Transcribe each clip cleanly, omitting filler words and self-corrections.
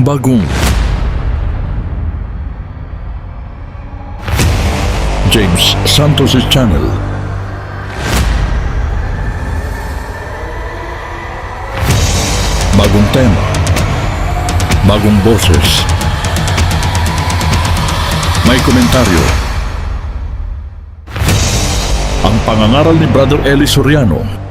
bagong James Santos' channel. Bagong tema, bagong boses, may komentaryo. Ang pangangaral ni Brother Eli Soriano.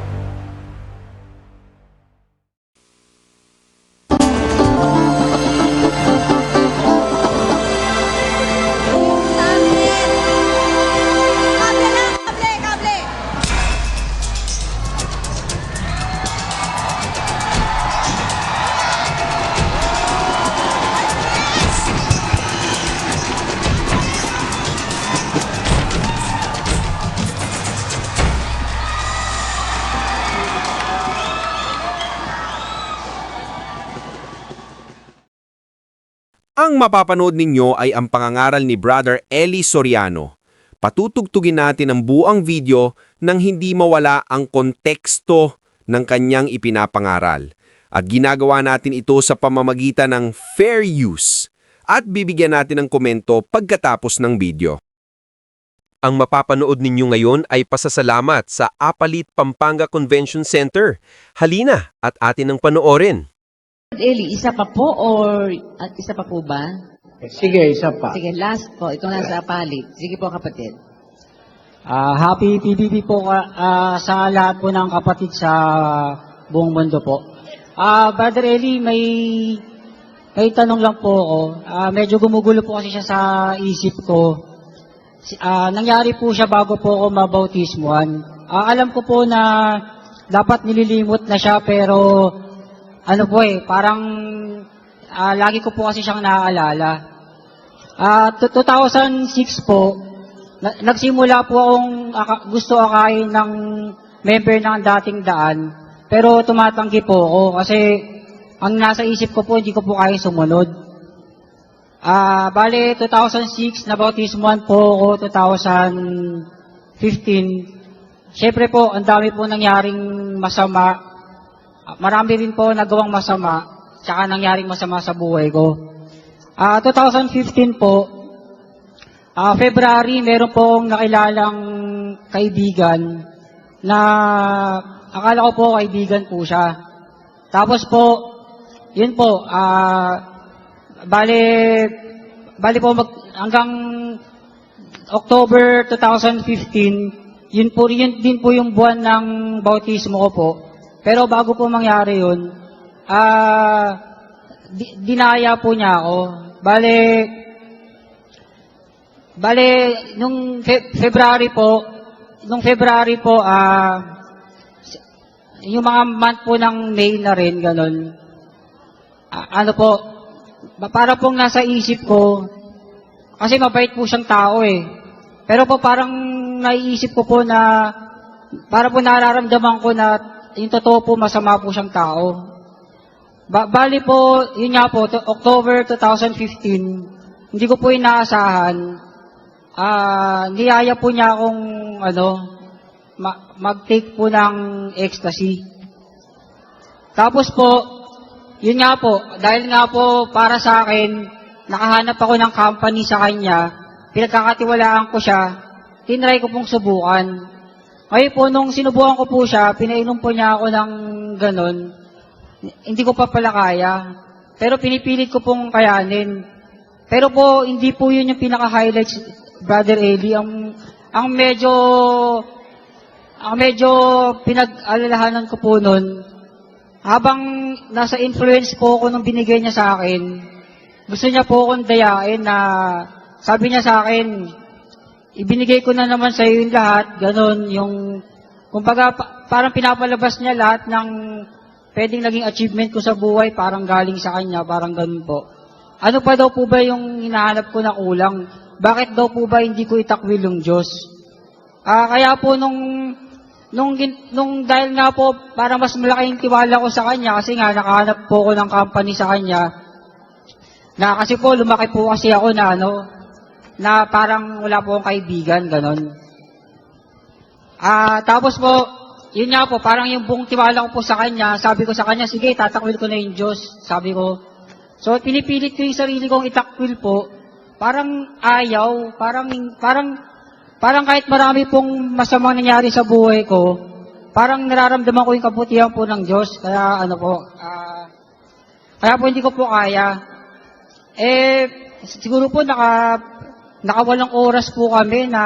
Ang mapapanood ninyo ay ang pangangaral ni Brother Eli Soriano. Patutugtugin natin ang buang video nang hindi mawala ang konteksto ng kanyang ipinapangaral. At ginagawa natin ito sa pamamagitan ng fair use. At bibigyan natin ng komento pagkatapos ng video. Ang mapapanood ninyo ngayon ay pasasalamat sa Apalit Pampanga Convention Center. Halina at atin ang panoorin. Eli, isa pa po or at isa pa po ba? Sige, isa pa. Sige, last po. Ito na sa palit. Sige po, kapatid. Happy PBB po sa lahat po ng kapatid sa buong mundo po. Brother Eli, may tanong lang po ako. Medyo gumugulo po kasi siya sa isip ko. Nangyari po siya bago po ako mabautismuhan. Alam ko po na dapat nililimot na siya pero parang lagi ko po kasi siyang naaalala. 2006 po, nagsimula po akong gusto akayin ng member ng dating daan, pero tumatanggi po ako kasi ang nasa isip ko po, hindi ko po kaya sumunod. Bale, 2006, nabautismuhan po ako, 2015. Siyempre po, ang dami po nangyaring masama. Marami rin po nagawang masama, tsaka nangyaring masama sa buhay ko. 2015 po, February, meron pong nakilalang kaibigan na akala ko po kaibigan po siya. Tapos po, yun po, bali po hanggang October 2015, yun din po yung buwan ng bautismo ko po. Pero bago po mangyari yun, dinaya po niya ako. Bale, nung February po, yung mga month po ng May na rin, ganun. Para pong nasa isip ko, kasi mabait po siyang tao eh. Pero po parang naiisip ko po na, para po nararamdaman ko na, yung totoo po, masama po siyang tao. Bali po, yun nga po, October 2015, hindi ko po inaasahan. Niyaya po niya akong, mag-take po ng ecstasy. Tapos po, yun nga po, dahil nga po, para sa akin, nakahanap ako ng company sa kanya, pinagkakatiwalaan ko siya, tinry ko pong subukan. Ngayon po, nung sinubukan ko po siya, pinainom po niya ako ng ganon. Hindi ko pa pala kaya. Pero pinipilit ko pong kayanin. Pero po, hindi po yun yung pinaka-highlights, Brother Eli. Ang medyo pinag-alalahanan ko po nun, habang nasa influence po ako nung binigay niya sa akin, gusto niya po akong dayain na, sabi niya sa akin, ibinigay ko na naman sa iyo yung lahat, ganun, kumbaga, parang pinapalabas niya lahat ng pwedeng naging achievement ko sa buhay, parang galing sa kanya, parang ganun po. Ano pa daw po ba yung hinahanap ko na kulang? Bakit daw po ba hindi ko itakwil yung Diyos? Kaya po nung dahil nga po, parang mas malaki yung tiwala ko sa kanya, kasi nga, nakahanap po ako ng company sa kanya, kasi po, lumaki po kasi ako na parang wala po akong kaibigan, ganon. Tapos po, yun nga po, parang yung buong tiwala ko po sa kanya, sabi ko sa kanya, sige, tatakwil ko na yung Diyos. Sabi ko, So, pinipilit ko yung sarili kong itakwil po. Parang ayaw, parang kahit marami pong masamang nangyari sa buhay ko, parang nararamdaman ko yung kabutihan po ng Diyos. Kaya kaya po hindi ko po kaya. Siguro po nakawalang oras po kami na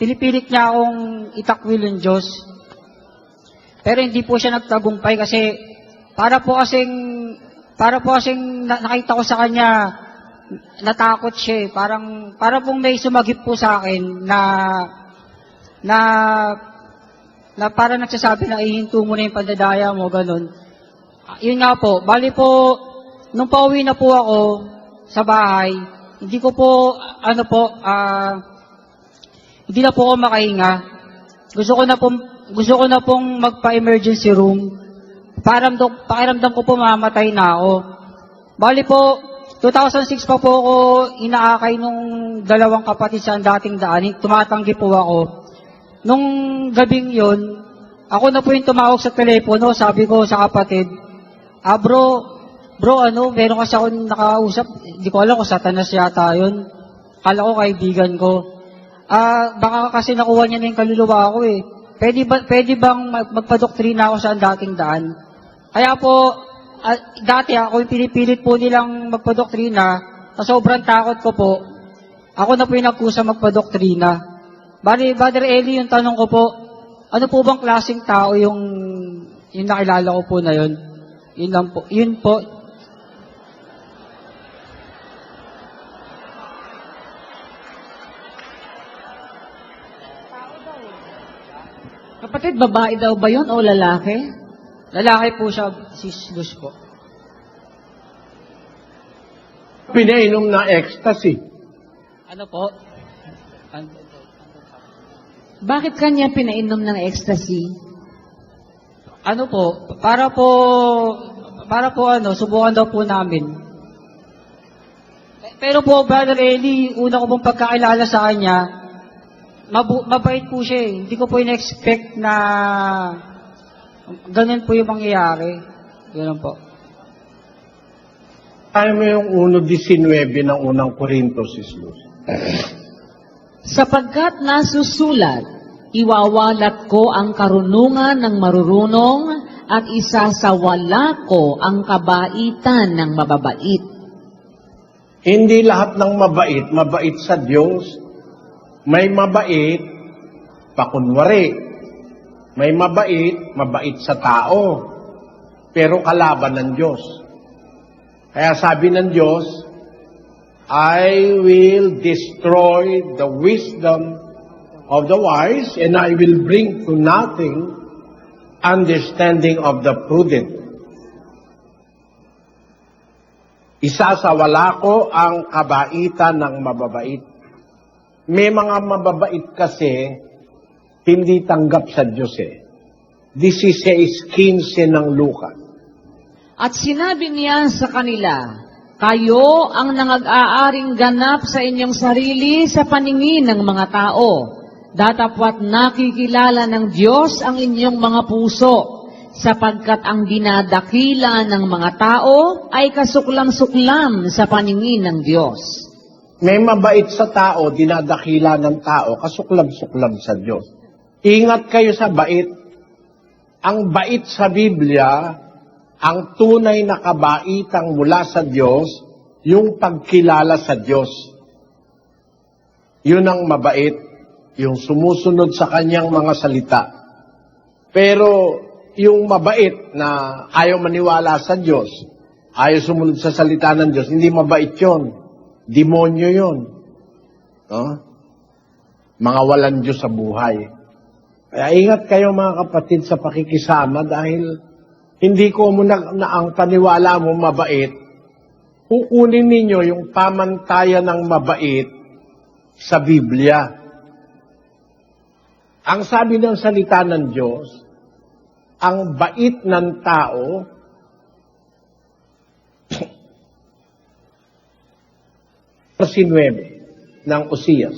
pinipilit niya akong itakwil yung Diyos. Pero hindi po siya nagtagumpay kasi para po kasing nakita ko sa kanya, natakot siya eh. Para pong may sumagip po sa akin na parang nagsasabi na ihinto mo na yung pandadaya mo, ganun. Yun nga po, bali po, nung pauwi na po ako sa bahay, hindi ko po, hindi na po ako makahinga. Gusto ko na pong magpa-emergency room. Pakiramdam ko po mamatay na ako. Bali po, 2006 pa po ako inaakay nung dalawang kapatid sa dating daan. Tumatanggi po ako. Nung gabing yun, ako na po yung tumawag sa telepono. Sabi ko sa kapatid, bro, meron kasi ako nakausap. Hindi ko alam kung satanas yata yun. Kala ko kaibigan ko. Baka kasi nakuha niya na yung kaluluwa ko eh. Pwede bang magpadoktrina ako sa dating daan? Kaya po, dati ako yung pinipilit po nilang magpadoktrina, sa sobrang takot ko po, ako na po yung nagkusa magpadoktrina. Brother Eli, yung tanong ko po, ano po bang klaseng tao yung nakilala ko po na yun? Yun lang po. Yun po. Kapatid, babae daw ba yun o lalaki? Lalaki po siya, Sis Luz po. Pinainom na ecstasy. Ano po? Bakit kanya pinainom ng ecstasy? Ano po? Para po subukan daw po namin. Pero po, Brother Eli, una ko pong pagkakilala sa kanya, mabait po siya eh. Hindi ko po in-expect na ganun po yung mangyayari. Ganun po. Tayo mo yung 1.19 ng unang Korinto, Sis Luz. Sapagkat nasusulat, iwawalat ko ang karunungan ng marurunong at isasawala ko ang kabaitan ng mababait. Hindi lahat ng mabait sa Diyos. May mabait, pakunwari. May mabait sa tao. Pero kalaban ng Diyos. Kaya sabi ng Diyos, I will destroy the wisdom of the wise, and I will bring to nothing understanding of the prudent. Isasawala ko ang kabaitan ng mababait. May mga mababait kasi, hindi tanggap sa Diyos eh. 16:15 ng Luka. At sinabi niya sa kanila, kayo ang nangag-aaring ganap sa inyong sarili sa paningin ng mga tao. Datapwat nakikilala ng Diyos ang inyong mga puso, sapagkat ang dinadakila ng mga tao ay kasuklam-suklam sa paningin ng Diyos. May mabait sa tao, dinadakila ng tao, kasuklam-suklam sa Diyos. Ingat kayo sa bait. Ang bait sa Biblia, ang tunay na kabaitang mula sa Diyos, yung pagkilala sa Diyos. Yun ang mabait, yung sumusunod sa kanyang mga salita. Pero yung mabait na ayaw maniwala sa Diyos, ayaw sumunod sa salita ng Diyos, hindi mabait yun. Demonyo yun. No? Mga walang Diyos sa buhay. Kaya ingat kayo mga kapatid sa pakikisama dahil hindi ko mo na ang paniwala mo mabait, kukunin ninyo yung pamantayan ng mabait sa Biblia. Ang sabi ng salita ng Diyos, ang bait ng tao, verse 9 ng Osias.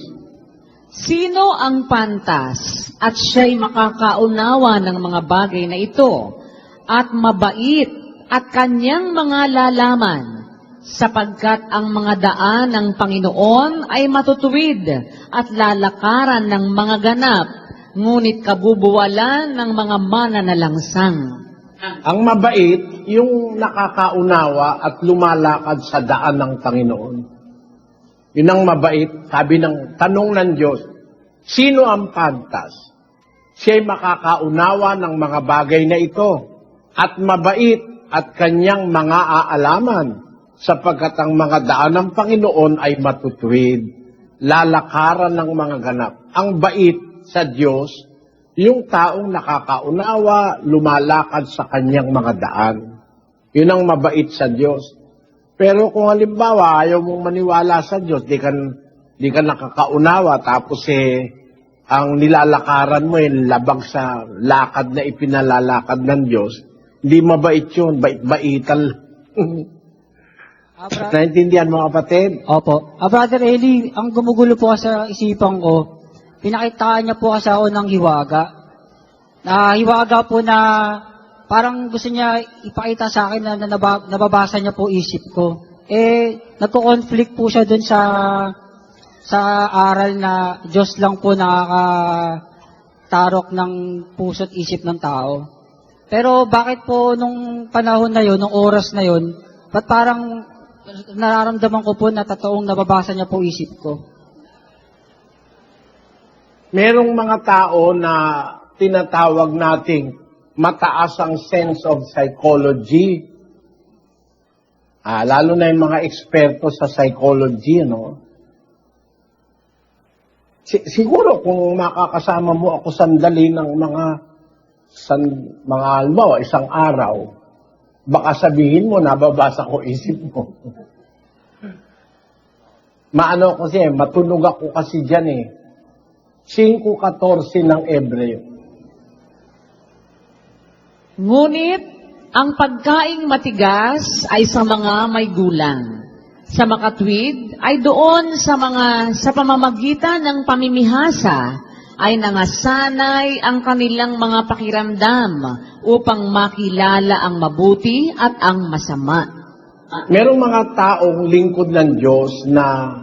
Sino ang pantas at siya'y makakaunawa ng mga bagay na ito at mabait at kanyang mga lalaman sapagkat ang mga daan ng Panginoon ay matutuwid at lalakaran ng mga ganap, ngunit kabubuwalan ng mga mananalangsang. Ang mabait, yung nakakaunawa at lumalakad sa daan ng Panginoon. Yun ang mabait, sabi ng tanong ng Diyos, sino ang pantas? Siya'y makakaunawa ng mga bagay na ito at mabait at kanyang mga aalaman sapagkat ang mga daan ng Panginoon ay matutuwid, lalakaran ng mga ganap. Ang bait sa Diyos, yung taong nakakaunawa, lumalakad sa kanyang mga daan. Yun ang mabait sa Diyos. Pero kung halimbawa, ayaw mong maniwala sa Diyos, di ka nakakaunawa, tapos ang nilalakaran mo labag sa lakad na ipinalalakad ng Diyos, hindi mabait yun, bait-baital. Naintindihan mo, kapatid? Opo. Brother Eli, ang gumugulo po sa isipan ko, pinakitaan niya po kasi ako ng hiwaga. Hiwaga po na parang gusto niya ipakita sa akin na nababasa niya po isip ko. Nagko-conflict po siya dun sa aral na Diyos lang po nakakatarok ng puso't isip ng tao. Pero bakit po nung panahon na yon, nung oras na yon, ba't parang nararamdaman ko po na totoong nababasa niya po isip ko? Merong mga tao na tinatawag nating mataas ang sense of psychology. Lalo na yung mga eksperto sa psychology, no? Siguro kung makakasama mo ako sandali ng mga halimbawa, isang araw, baka sabihin mo, nababasa ko isip mo. Matunog ako kasi dyan 5:14 ng Ebreo. Ngunit ang pagkaing matigas ay sa mga may gulang. Sa makatwid ay doon sa pamamagitan ng pamimihasa ay nangasanay ang kanilang mga pakiramdam upang makilala ang mabuti at ang masama. Merong mga taong lingkod ng Diyos na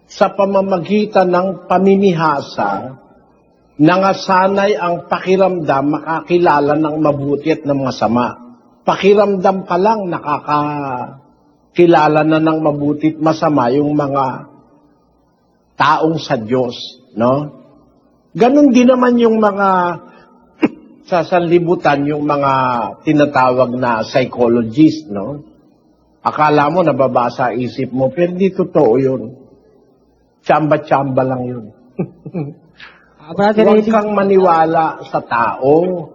sa pamamagitan ng pamimihasa, nangasanay ang pakiramdam makakilala ng mabuti at ng masama. Pakiramdam pa lang nakakakilala na ng mabuti at masama yung mga taong sa Diyos, no? Ganon din naman yung mga sa sanlibutan, yung mga tinatawag na psychologist, no? Akala mo nababasa isip mo, pero di totoo yun. Tsamba-tsamba lang yun. Huwag kang maniwala sa tao.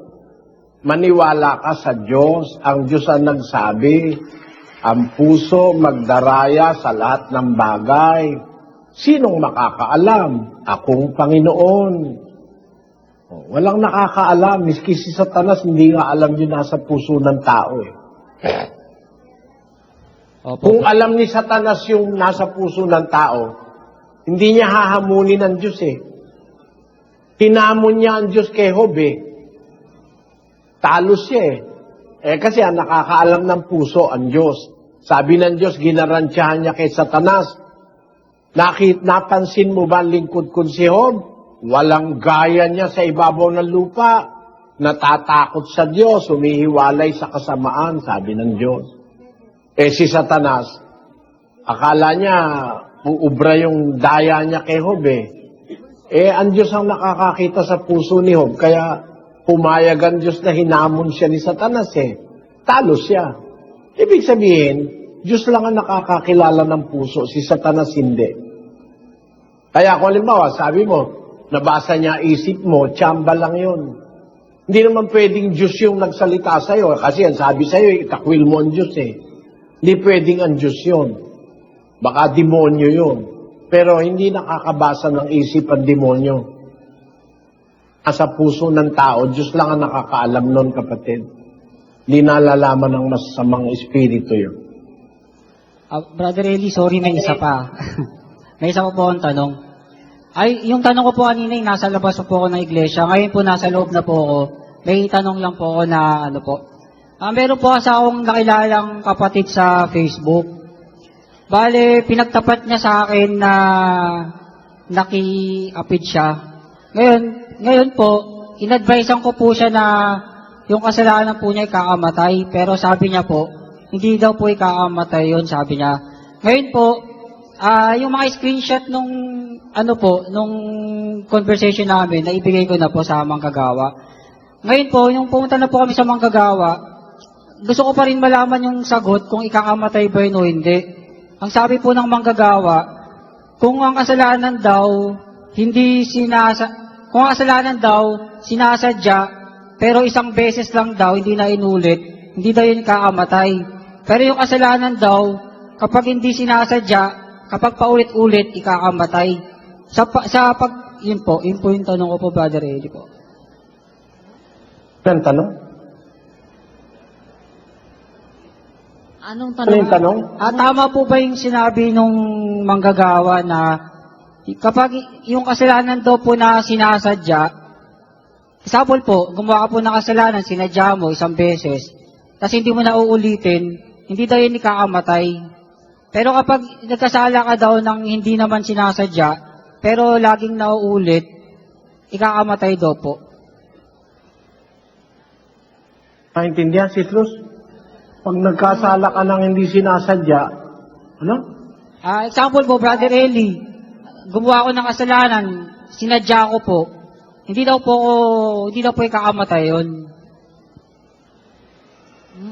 Maniwala ka sa Diyos. Ang Diyos ang nagsabi, ang puso magdaraya sa lahat ng bagay. Sinong makakaalam? Akong Panginoon. Walang nakakaalam. Miski si Satanas, hindi nga alam yun nasa puso ng tao. Kung alam ni Satanas yung nasa puso ng tao, hindi niya hahamunin ang Diyos Hinamon niya ang Diyos kay Job Talo siya kasi ang nakakaalam ng puso ang Diyos. Sabi ng Diyos, ginarantyahan niya kay Satanas. Napansin mo ba ang lingkod ko si Job? Walang gaya niya sa ibabaw ng lupa. Natatakot sa Diyos, humihiwalay sa kasamaan, sabi ng Diyos. Si Satanas, akala niya, uubra yung daya niya kay Job ang Diyos ang nakakakita sa puso ni Job, kaya pumayag ang Diyos na hinamon siya ni Satanas Talo siya. Ibig sabihin, Diyos lang ang nakakakilala ng puso, si Satanas hindi. Kaya kung halimbawa, sabi mo, nabasa niya isip mo, tsamba lang yun. Hindi naman pwedeng Diyos yung nagsalita sa'yo, kasi ang sabi sa'yo, itakwil mo ang Diyos Hindi pwedeng ang Diyos yun. Baka demonyo yun. Pero hindi nakakabasa ng isip ang demonyo. Sa puso ng tao, Diyos lang ang nakakaalam nun, kapatid. Hindi nalalaman ng masamang espiritu yun. Brother Eli, sorry, may isa pa. May isa po akong tanong. Yung tanong ko po kanina, nasa labas po ako ng iglesia. Ngayon po nasa loob na po ako. May tanong lang po ako na Meron po kasi akong nakilalang kapatid sa Facebook. Bale, pinagtapat niya sa akin na naki-apid siya. Ngayon po, inadvisean ko po siya na yung kasalanan po niya ay kakamatay. Pero sabi niya po, hindi daw po ikakamatay yun, sabi niya. Ngayon po, yung mga screenshot nung conversation namin, naibigay ko na po sa manggagawa. Ngayon po, yung pumunta na po kami sa manggagawa, gusto ko pa rin malaman yung sagot kung ikakamatay ba yun o hindi. Ang sabi po ng manggagawa, kung ang kasalanan daw sinasadya, pero isang beses lang daw, hindi na inulit, hindi daw yun kakamatay. Pero yung kasalanan daw, kapag hindi sinasadya, kapag paulit-ulit, ikakamatay. Yun po yung tanong ko po, Brother Eli po. Yan tanong? Anong Ano yung tanong? Tama po ba yung sinabi nung manggagawa na kapag yung kasalanan daw po na sinasadya, example po, gumawa ka po ng kasalanan, sinadya mo isang beses, tapos hindi mo na uulitin, hindi daw yun ikakamatay. Pero kapag nagkasala ka daw ng hindi naman sinasadya, pero laging nauulit, ikakamatay daw po. Maintindihan, Sislus? Pag nagkasala ka ng hindi sinasadya, ano? Example po, Brother Eli, gumawa ko ng kasalanan, sinadya ko po, hindi daw po ikakamatay yun.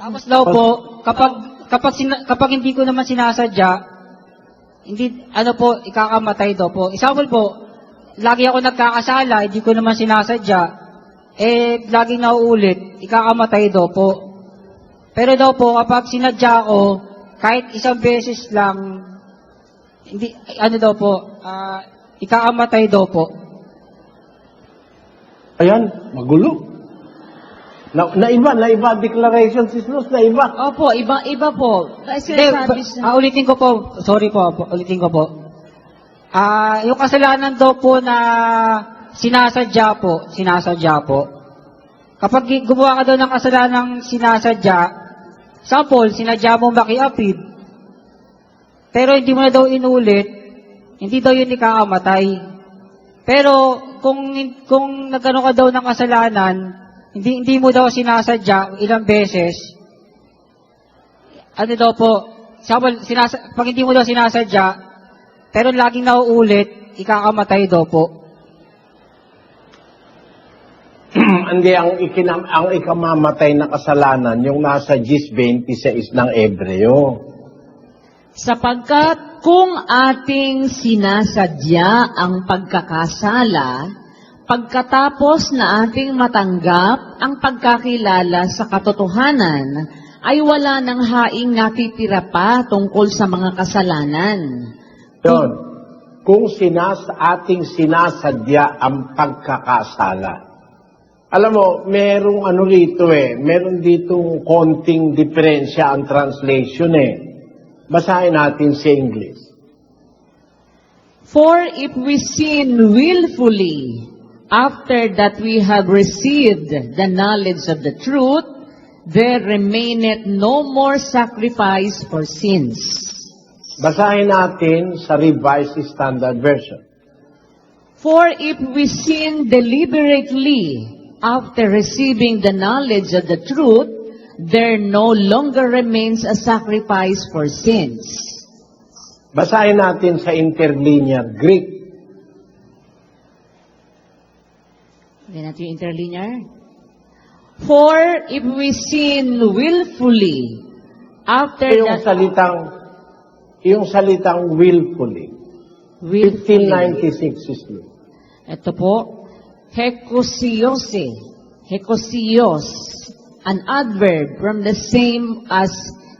Tapos daw po, kapag hindi ko naman sinasadya, ikakamatay daw po. Example po, lagi ako nagkakasala, hindi ko naman sinasadya, laging nauulit, ikakamatay daw po. Pero daw po, kapag sinadya ko, kahit isang beses lang, ikakamatay daw po. Ayan, magulo. Naiba, declaration, Sislus, naiba. Opo, iba po. Kasi Ulitin ko po. Sorry po, ulitin ko po. Yung kasalanan daw po na sinasadya po. Kapag gumawa ka daw ng kasalanan sinasadya, sample, sinadya mong makiapid, pero hindi mo na daw inulit, hindi daw yun ikakamatay. Pero kung nagkano ka daw ng kasalanan, hindi mo daw sinasadya ilang beses, daw po, pag hindi mo daw sinasadya, pero laging nauulit, ikakamatay daw po. Hindi, ang ikamamatay na kasalanan, yung nasa Gis 26 ng Ebreo. Sapagkat kung ating sinasadya ang pagkakasala, pagkatapos na ating matanggap ang pagkakilala sa katotohanan, ay wala nang haing natitira pa tungkol sa mga kasalanan. Yun. Kung ating sinasadya ang pagkakasala. Alam mo, merong meron ditong konting diferensya ang translation Basahin natin sa English. For if we sin willfully, after that we have received the knowledge of the truth, there remaineth no more sacrifice for sins. Basahin natin sa Revised Standard Version. For if we sin deliberately, after receiving the knowledge of the truth, there no longer remains a sacrifice for sins. Basahin natin sa interlinear Greek. Then natin yung interlinear. For if we sin willfully, after Yung salitang willfully. 1596 is it. Ito po, hekosios, an adverb from the same as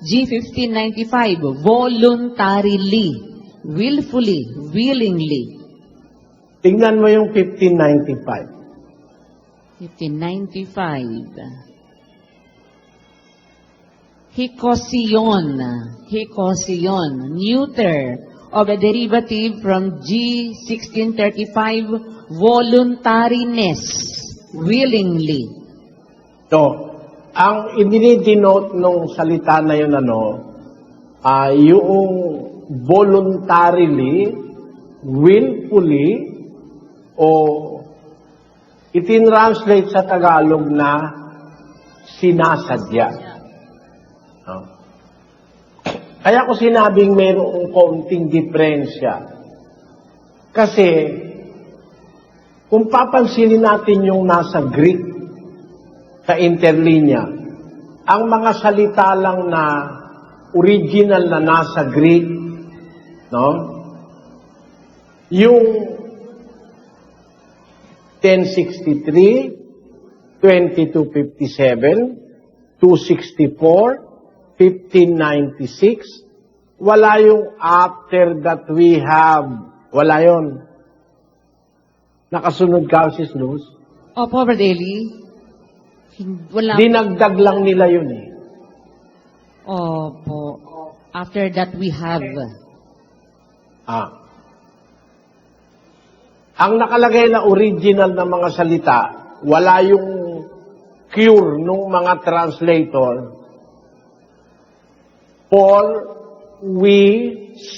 G1595, voluntarily, willfully, willingly. Tingnan mo yung 1595. 1595. Hikosion, neuter of a derivative from G1635, voluntariness, willingly. So, ang idinidenote nung salita na yun, yung voluntarily, willfully, o itinranslate sa Tagalog na sinasadya. No? Kaya ko sinabing mayroong konting diferensya. Kasi, kung papansinin natin yung nasa Greek, sa interlinya, ang mga salita lang na original na nasa Greek, no? Yung 1063, 2257, 264, 1596, wala yung after that we have, wala yon. Nakasunod ka, Sis Luz? Opo, Brother Eli. Wala. Dinagdag lang nila yun eh. Opo. After that we have. Ang nakalagay na original na mga salita, wala yung cure nung mga translator. For we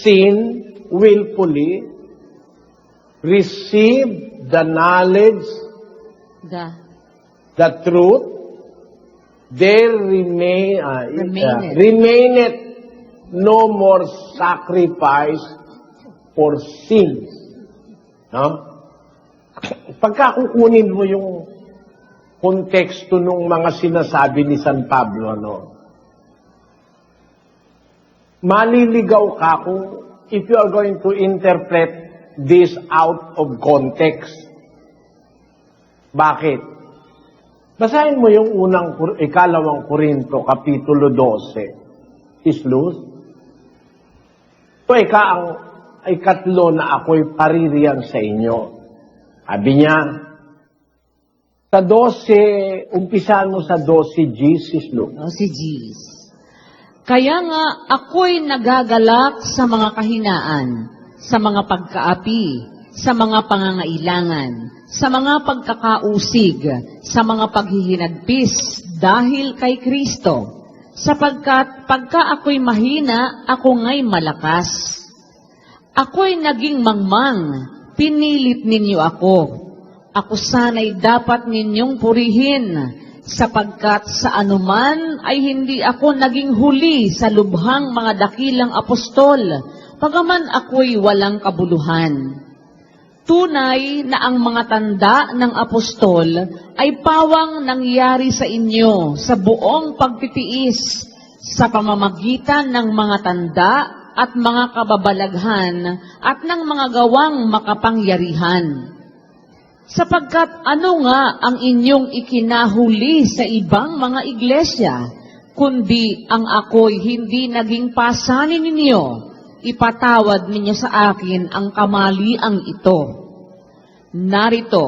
sin willfully, receive the knowledge, the truth, there remaineth no more sacrifice for sins. No? Pagka kukunin mo yung konteksto ng mga sinasabi ni San Pablo, maliligaw ka kung if you are going to interpret this out of context. Bakit? Basahin mo yung ikalawang Korinto, Kapitulo 12. Islus. So, ang ikatlo na ako'y paririyan sa inyo. Sabi niya, sa 12, umpisahan mo sa 12 Gs, Islus. Si Gs. Kaya nga, ako'y nagagalak sa mga kahinaan, sa mga pagkaapi, sa mga pangangailangan, sa mga pagkakausig, sa mga paghihinagpis dahil kay Kristo, sapagkat pagka ako'y mahina, ako nga'y malakas. Ako'y naging mangmang, pinilit ninyo ako. Ako sana'y dapat ninyong purihin, sapagkat sa anuman ay hindi ako naging huli sa lubhang mga dakilang apostol, pagaman ako'y walang kabuluhan. Tunay na ang mga tanda ng apostol ay pawang nangyari sa inyo sa buong pagtitiis sa pamamagitan ng mga tanda at mga kababalaghan at ng mga gawang makapangyarihan. Sapagkat ano nga ang inyong ikinahuli sa ibang mga iglesia, kundi ang ako'y hindi naging pasanin ninyo, ipatawad ninyo sa akin ang kamaliang ito. Narito,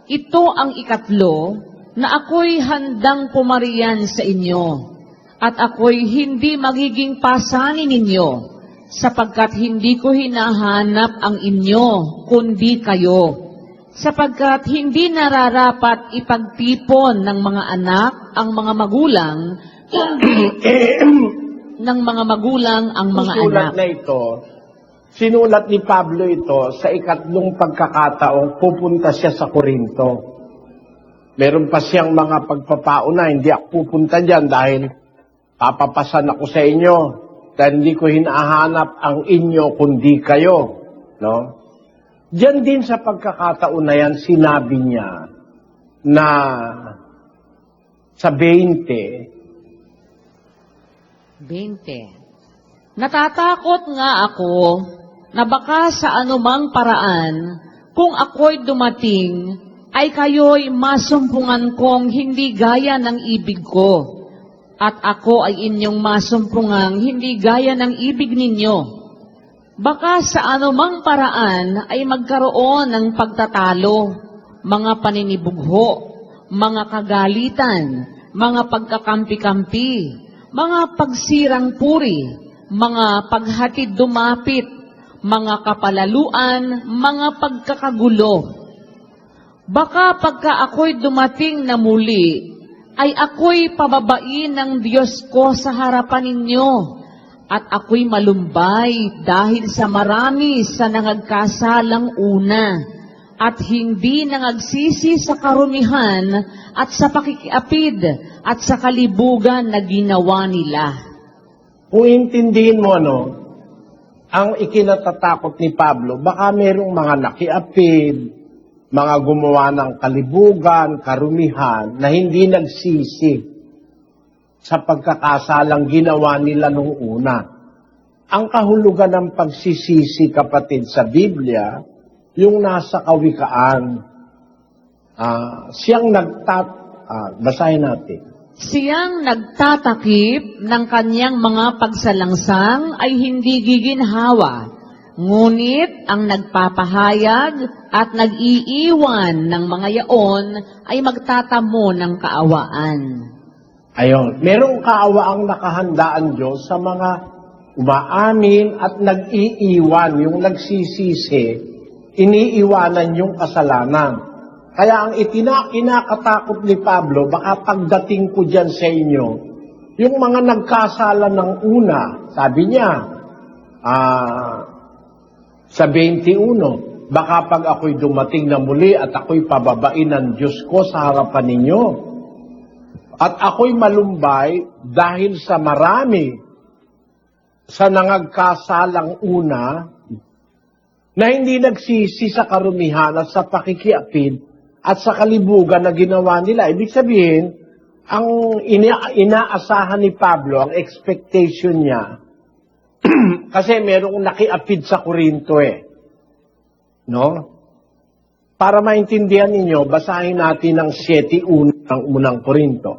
ito ang ikatlo na ako'y handang pumariyan sa inyo, at ako'y hindi magiging pasanin ninyo, sapagkat hindi ko hinahanap ang inyo, kundi kayo. Sapagkat hindi nararapat ipagtipon ng mga anak ang mga magulang, kundi ng mga magulang ang mga anak. Sinulat ni Pablo ito sa ikatlong pagkakataong pupunta siya sa Korinto. Meron pa siyang mga pagpapauna, hindi ako pupunta dyan dahil papapasan ako sa inyo, dahil hindi ko hinahanap ang inyo kundi kayo. No? Diyan din sa pagkakataon na yan, sinabi niya na sa 20, Natatakot nga ako na baka sa anumang paraan, kung ako'y dumating, ay kayo'y masumpungan kong hindi gaya ng ibig ko, at ako ay inyong masumpungang hindi gaya ng ibig ninyo. Baka sa anumang paraan ay magkaroon ng pagtatalo, mga paninibugho, mga kagalitan, mga pagkakampi-kampi, mga pagsirang puri, mga paghatid dumapit, mga kapalaluan, mga pagkakagulo. Baka pagka ako'y dumating na muli, ay ako'y pababain ng Diyos ko sa harapan ninyo, at ako'y malumbay dahil sa marami sa nangagkasalang una, at hindi nangagsisi sa karumihan at sa pakikiapid at sa kalibugan na ginawa nila. Kung intindihin mo, ang ikinatatakot ni Pablo, baka merong mga nakiapid, mga gumawa ng kalibugan, karumihan, na hindi nagsisi sa pagkakasalang ginawa nila nung una. Ang kahulugan ng pagsisisi, kapatid, sa Biblia, yung nasa Kawikaan, siyang basahin natin. Siyang nagtatakip ng kanyang mga pagsalangsang ay hindi giginhawa, ngunit ang nagpapahayag at nag-iiwan ng mga yaon ay magtatamo ng kaawaan. Ayon, merong kaawaang nakahanda ang Diyos sa mga umaamin at nag-iiwan, yung nagsisisi, iniiwanan yung kasalanan. Kaya ang kinakatakot ni Pablo, baka pagdating ko dyan sa inyo, yung mga nagkasala ng una, sabi niya, sa 21, baka pag ako'y dumating na muli at ako'y pababain ng Diyos ko sa harapan ninyo, at ako'y malumbay dahil sa marami sa nangagkasalang una na hindi nagsisi sa karumihan at sa pakikiapid at sa kalibugan na ginawa nila. Ibig sabihin, ang inaasahan ni Pablo, ang expectation niya, kasi merong nakiapid sa Korinto no? Para maintindihan ninyo, basahin natin ang 7:1 ng unang Korinto.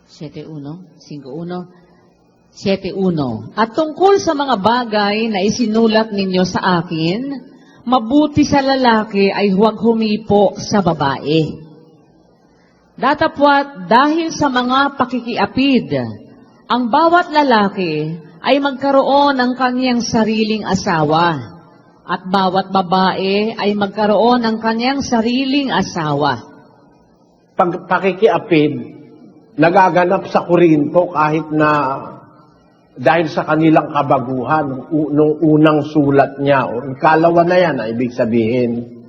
7:1, 5:1, 7:1. At tungkol sa mga bagay na isinulat ninyo sa akin, mabuti sa lalaki ay huwag humipo sa babae. Datapwat dahil sa mga pakikiapid, ang bawat lalaki ay magkaroon ng kanyang sariling asawa, at bawat babae ay magkaroon ng kanyang sariling asawa. Pag pakikiapid, nagaganap sa Korinto kahit na dahil sa kanilang kabaguhan nung unang sulat niya, o ikalawa na yan, ibig sabihin.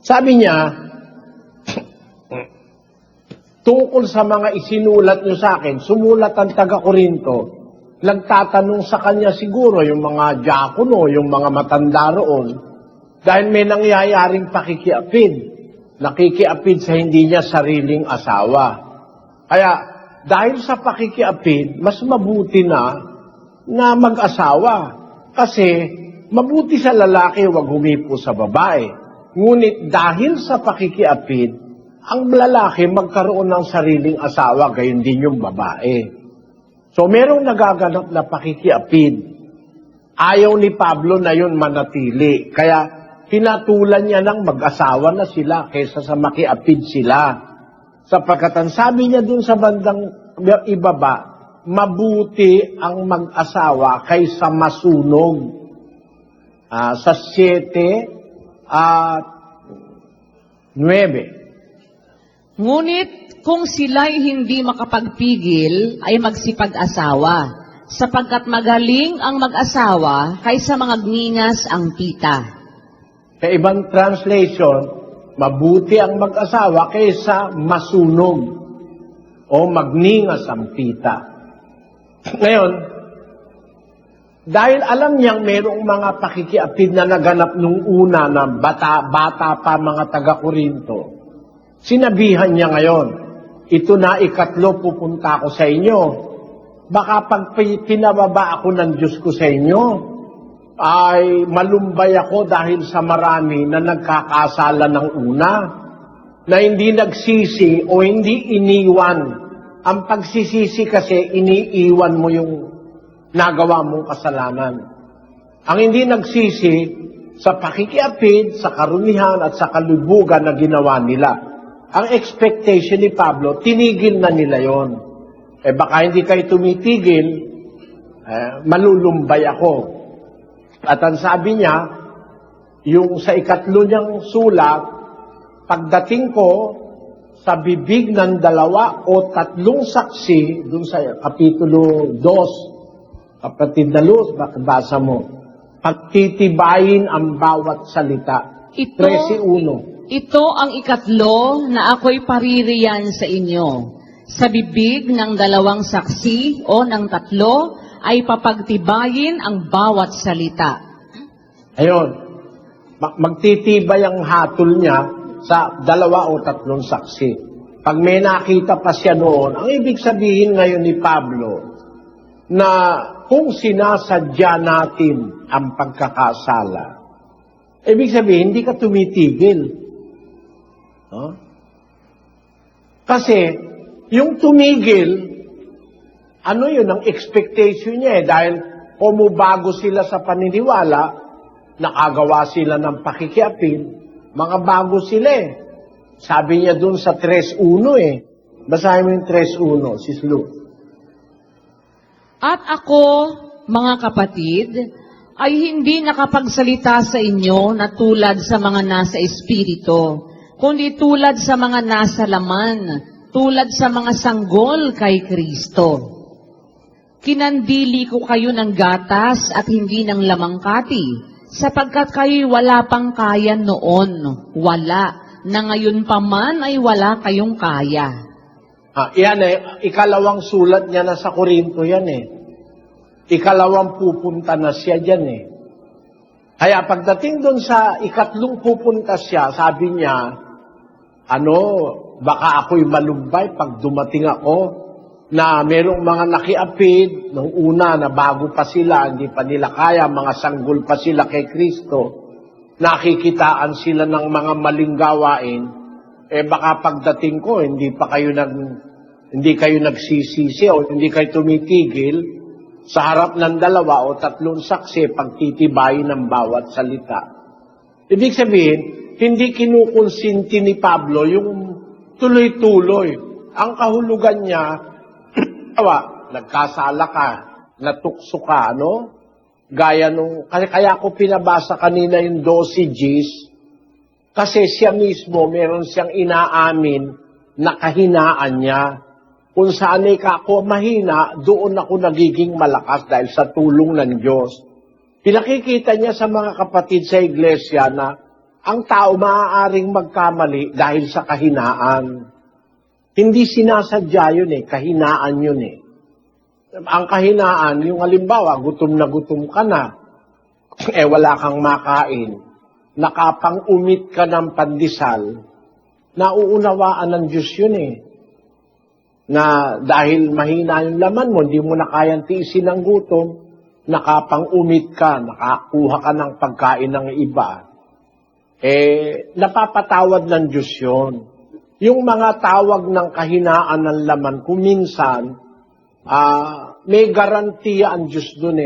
Sabi niya, tungkol sa mga isinulat niyo sa akin, sumulat ang taga-Korinto, nagtatanong sa kanya siguro yung mga diakono, yung mga matanda roon, dahil may nangyayaring pakikiapid, nakikiapid sa hindi niya sariling asawa. Kaya, dahil sa pakikiapid, mas mabuti na mag-asawa. Kasi, mabuti sa lalaki, huwag humipo sa babae. Ngunit dahil sa pakikiapid, ang lalaki magkaroon ng sariling asawa, gayon din yung babae. So, merong nagaganap na pakikiapid. Ayaw ni Pablo na yun manatili. Kaya, pinatulan niya ng mag-asawa na sila kaysa sa makiapid sila. Sapagkat ang sabi niya dun sa bandang ibaba, mabuti ang mag-asawa kaysa masunog. Sa 7 at 9. Ngunit kung sila'y hindi makapagpigil, ay magsipag-asawa, sapagkat magaling ang mag-asawa kaysa magningas ang tita. Sa ibang translation, mabuti ang mag-asawa kaysa masunog o magningas ang tita. Ngayon, dahil alam niyang mayroong mga pakikiapid na naganap nung una na bata pa mga taga-Korinto, sinabihan niya ngayon, ito na ikatlo pupunta ako sa inyo. Baka pag pinababa ako ng Diyos ko sa inyo, ay malumbay ako dahil sa marami na nagkakasala ng una, na hindi nagsisi o hindi iniwan. Ang pagsisisi kasi, iniiwan mo yung nagawa mong kasalanan. Ang hindi nagsisi, sa pakikiapid, sa karumihan at sa kalubugan na ginawa nila. Ang expectation ni Pablo, tinigil na nila yon. Baka hindi kayo tumitigil, malulumbay ako. At ang sabi niya, yung sa ikatlo niyang sulat, pagdating ko sa bibig ng 2 o 3 saksi, dun sa Kapitulo 2, kapatid na Luz, basa mo, pagtitibayin ang bawat salita. Ito- 13:1. Ito ang ikatlo na ako'y paririyan sa inyo. Sa bibig ng 2 saksi o ng 3 ay papagtibayin ang bawat salita. Ayun, magtitibay ang hatol niya sa 2 o 3 saksi. Pag may nakita pa siya noon, ang ibig sabihin ngayon ni Pablo, na kung sinasadya natin ang pagkakasala, ibig sabihin, hindi ka tumitigil. No? Kasi, yung tumigil, ano yun, ang expectation niya dahil umubago sila sa paniniwala, nakagawa sila ng pakikiapin, mga bago sila Sabi niya dun sa 3:1 Basahin mo yung 3:1, Sis Lu. At ako, mga kapatid, ay hindi nakapagsalita sa inyo na tulad sa mga nasa espiritu, kundi tulad sa mga nasa laman, tulad sa mga sanggol kay Kristo. Kinandili ko kayo ng gatas at hindi ng lamangkati, sapagkat kayo'y wala pang kaya noon, wala, na ngayon pa man ay wala kayong kaya. Yan ikalawang sulat niya na sa Korinto yan Ikalawang pupunta na siya dyan Kaya pagdating doon sa ikatlong pupunta siya, sabi niya, baka ako'y malumbay pag dumating ako, na merong mga nakiapid, nung una na bago pa sila, hindi pa nila kaya, mga sanggol pa sila kay Kristo, nakikitaan sila ng mga maling gawain, baka pagdating ko, hindi kayo nagsisisi o hindi kayo tumitigil sa harap ng 2 o 3 saksi pagtitibayin ng bawat salita. Ibig sabihin, hindi kinukonsinti ni Pablo yung tuloy-tuloy. Ang kahulugan niya, nagkasala ka, natukso ka, Gaya kaya ko pinabasa kanina yung 12 Gs, kasi siya mismo, meron siyang inaamin na kahinaan niya. Kung saan ako mahina, doon ako nagiging malakas dahil sa tulong ng Diyos. Pinakikita niya sa mga kapatid sa iglesia na ang tao maaaring magkamali dahil sa kahinaan. Hindi sinasadya yun kahinaan yun Ang kahinaan, yung halimbawa, gutom na gutom ka na, wala kang makain, nakapang-umit ka ng pandesal, nauunawaan ng Diyos yun na dahil mahina yung laman mo, hindi mo na kayang tiisin ng gutom, nakapang-umit ka, nakakuha ka ng pagkain ng iba, napapatawad ng Diyos yun. Yung mga tawag ng kahinaan ng laman, kung minsan, may garantiya ang Diyos dun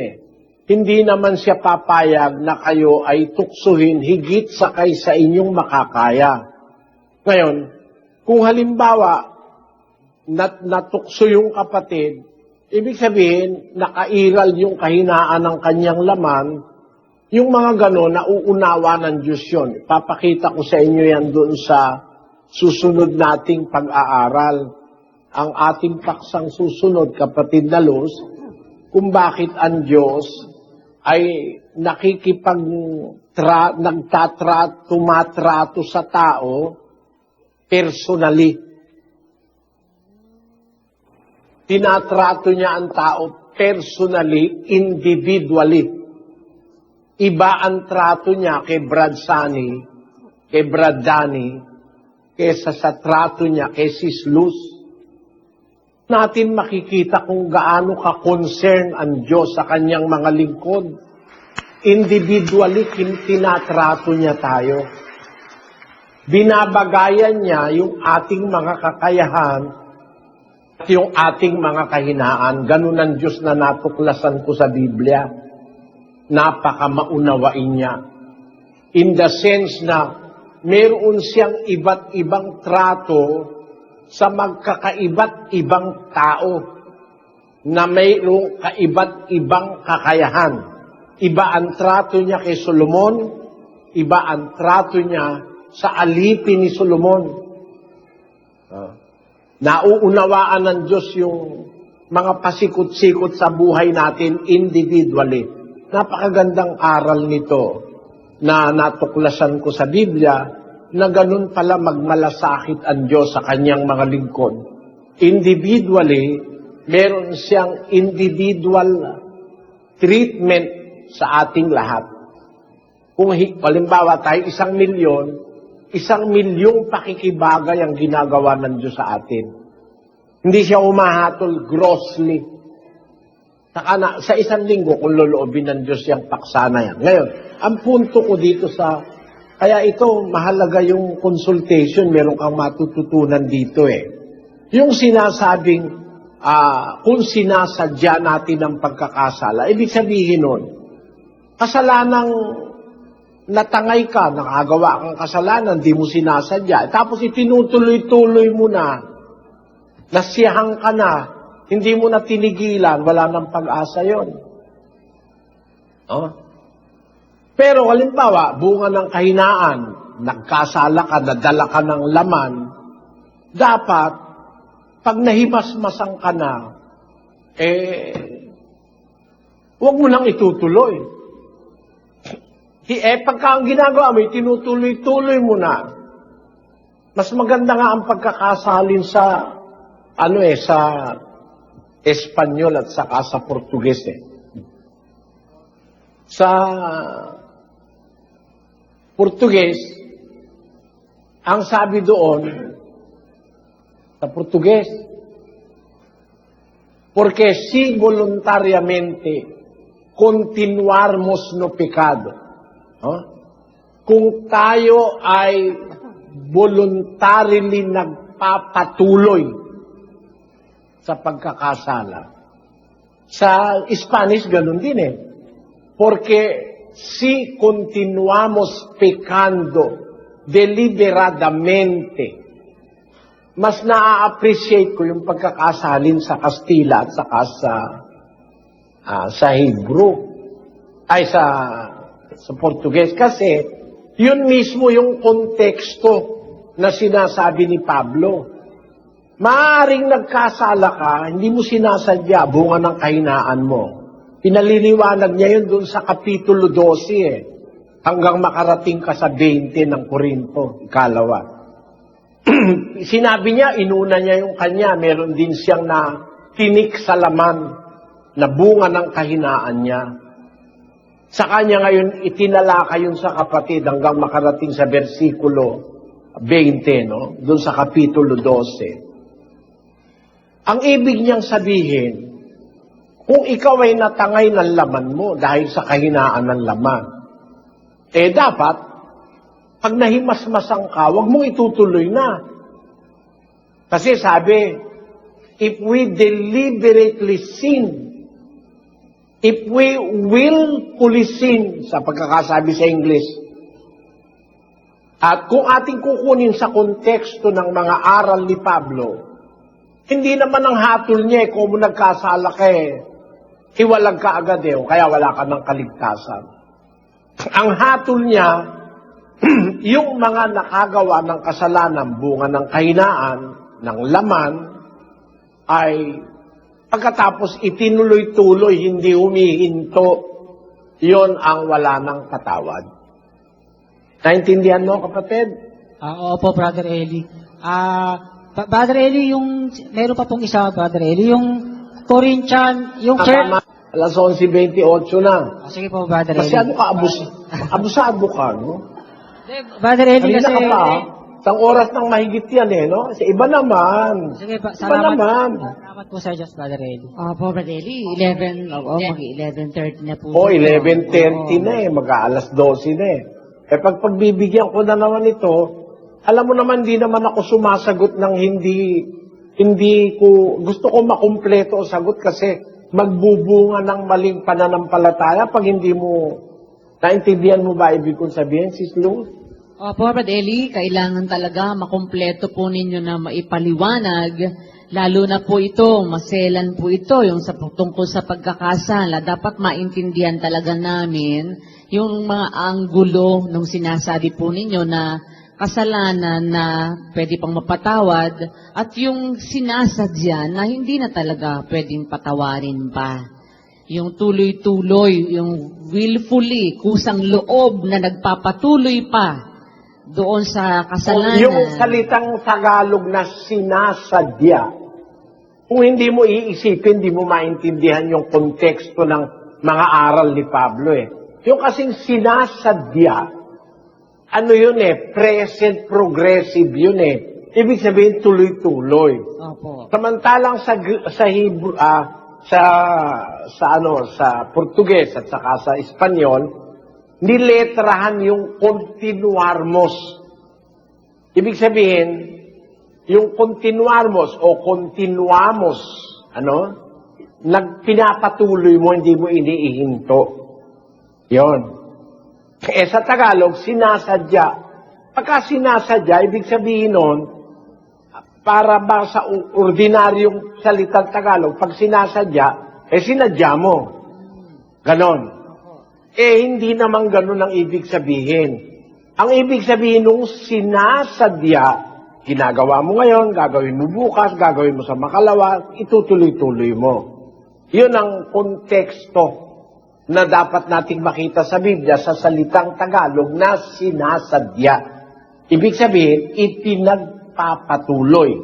Hindi naman siya papayag na kayo ay tuksuhin higit sa kaysa inyong makakaya. Ngayon, kung halimbawa, natukso yung kapatid, ibig sabihin, nakairal yung kahinaan ng kanyang laman, yung mga gano'n, nauunawa ng Diyos yun. Papakita ko sa inyo yan doon sa susunod nating pag-aaral. Ang ating paksang susunod, kapatid na Luz, kung bakit ang Diyos ay tumatrato sa tao personally. Tinatrato niya ang tao personally, individually. Iba ang trato niya kay Brad Sunny, kay Brad Danny, kaysa sa trato niya kay Sis Luz. Natin makikita kung gaano ka-concern ang Diyos sa kanyang mga lingkod. Individually, tinatrato niya tayo. Binabagayan niya yung ating mga kakayahan at yung ating mga kahinaan. Ganun ang Diyos na natuklasan ko sa Biblia. Napakamaunawain niya. In the sense na meron siyang iba't ibang trato sa magkakaiba't ibang tao na mayroong kaiba't ibang kakayahan. Iba ang trato niya kay Solomon, iba ang trato niya sa alipin ni Solomon. Nauunawaan ng Diyos yung mga pasikot-sikot sa buhay natin individually. Napakagandang aral nito na natuklasan ko sa Biblia na ganun pala magmalasakit ang Diyos sa kanyang mga lingkod. Individually, meron siyang individual treatment sa ating lahat. Kung halimbawa tayo 1 milyon, 1 milyong pakikibagay ang ginagawa ng Diyos sa atin. Hindi siya umahatol grossly. Sa 1 linggo, kung loloobin ng Diyos yung paksa na yan. Ngayon, ang punto ko dito kaya ito, mahalaga yung consultation, meron kang matututunan dito Yung sinasabing, kung sinasadya natin ang pagkakasala, ibig sabihin nun, kasalanang natangay ka, nakagawa kang kasalanan, di mo sinasadya. Tapos itinutuloy-tuloy mo na, nasiyahang ka na, hindi mo na tinigilan, wala nang pag-asa yun. Pero halimbawa, bunga ng kahinaan, nagkasala ka, nadala ka ng laman, dapat, pag nahimasmasang ka na, huwag mo nang itutuloy. Pagka ang ginagawa mo, tinutuloy-tuloy mo na. Mas maganda nga ang pagkakasalin sa Espanyol at saka sa Portuges Sa Portuges, ang sabi doon, sa Portuges, porque si voluntariamente continuarmos no pecado, kung tayo ay voluntarily nagpapatuloy sa pagkakasala. Sa Spanish, ganun din Porque si continuamos pecando deliberadamente, mas na-appreciate ko yung pagkakasalin sa Kastila at saka sa Hebrew, ay sa Portuguese. Kasi, yun mismo yung konteksto na sinasabi ni Pablo. Maaring nagkasala ka, hindi mo sinasadya, bunga ng kahinaan mo. Pinaliliwanag niya yun doon sa Kapitulo 12 hanggang makarating ka sa 20 ng Korinto, ikalawa. Sinabi niya, inuna niya yung kanya, meron din siyang tinik sa laman na bunga ng kahinaan niya. Sa kanya ngayon, itinalaka yun sa kapatid hanggang makarating sa versikulo 20, doon sa Kapitulo 12. Ang ibig niyang sabihin, kung ikaw ay natangay ng laman mo dahil sa kahinaan ng laman, dapat, pag nahimasmasang ka, huwag mong itutuloy na. Kasi sabi, if we deliberately sin, if we willfully sin, sa pagkakasabi sa English, at kung ating kukunin sa konteksto ng mga aral ni Pablo, hindi naman ang hatol niya kung nagkasala ka hiwalag ka agad o kaya wala ka ng kaligtasan. Ang hatol niya, yung mga nakagawa ng kasalanan, bunga ng kahinaan, ng laman, ay pagkatapos itinuloy-tuloy, hindi humihinto, yon ang wala ng katawad. Naintindihan mo, kapatid? Opo, Brother Eli. Brother Eli, meron pa pong isa, Brother Eli, yung Corinthian, yung Tama, alas 11:28 na. Sige po, Brother Eli. Masyado ka abusado ka, no? Brother Eli, Kanina ka pa, isang oras nang mahigit yan no? Kasi iba naman. Sige pa, Iba salamat. naman. Salamat po sa Diyos, Brother Eli. Opo, Brother Eli, 11:30 na po. 11:30 na mag-aalas 12 na pag pagbibigyan ko na naman ito, alam mo naman, di naman ako sumasagot ng gusto ko makumpleto o sagot kasi magbubunga ng maling pananampalataya pag hindi mo, naintindihan mo ba ibig kong sabihin, Sis Luz? Opo, Brother Eli, kailangan talaga makumpleto po ninyo na maipaliwanag, lalo na po ito, maselan po ito, yung tungkol sa pagkakasala. Dapat maintindihan talaga namin yung mga anggulo nung sinasabi po ninyo na kasalanan na pwede pang mapatawad at yung sinasadya na hindi na talaga pwedeng patawarin pa. Yung tuloy-tuloy, yung willfully, kusang loob na nagpapatuloy pa doon sa kasalanan. Yung salitang Tagalog na sinasadya, kung hindi mo iisipin, hindi mo maintindihan yung konteksto ng mga aral ni Pablo eh. Yung kasing sinasadya, ano yun eh, present progressive yun eh. Ibig sabihin tuloy-tuloy. Opo. Samantalang sa Hebrew, sa Portuges at saka sa Espanyol, niletrahan yung continuarmos. Ibig sabihin, yung continuarmos o continuamos, pinapatuloy mo, hindi mo iniihinto. Yon. Sa Tagalog, sinasadya. Pagka sinasadya, ibig sabihin nun, para ba sa ordinaryong salitang Tagalog, pag sinasadya, sinadya mo. Ganon. Hindi naman ganon ang ibig sabihin. Ang ibig sabihin nung sinasadya, ginagawa mo ngayon, gagawin mo bukas, gagawin mo sa makalawa, itutuloy-tuloy mo. Yun ang konteksto na dapat nating makita sa Biblia sa salitang Tagalog na sinasadya. Ibig sabihin, ipinagpapatuloy.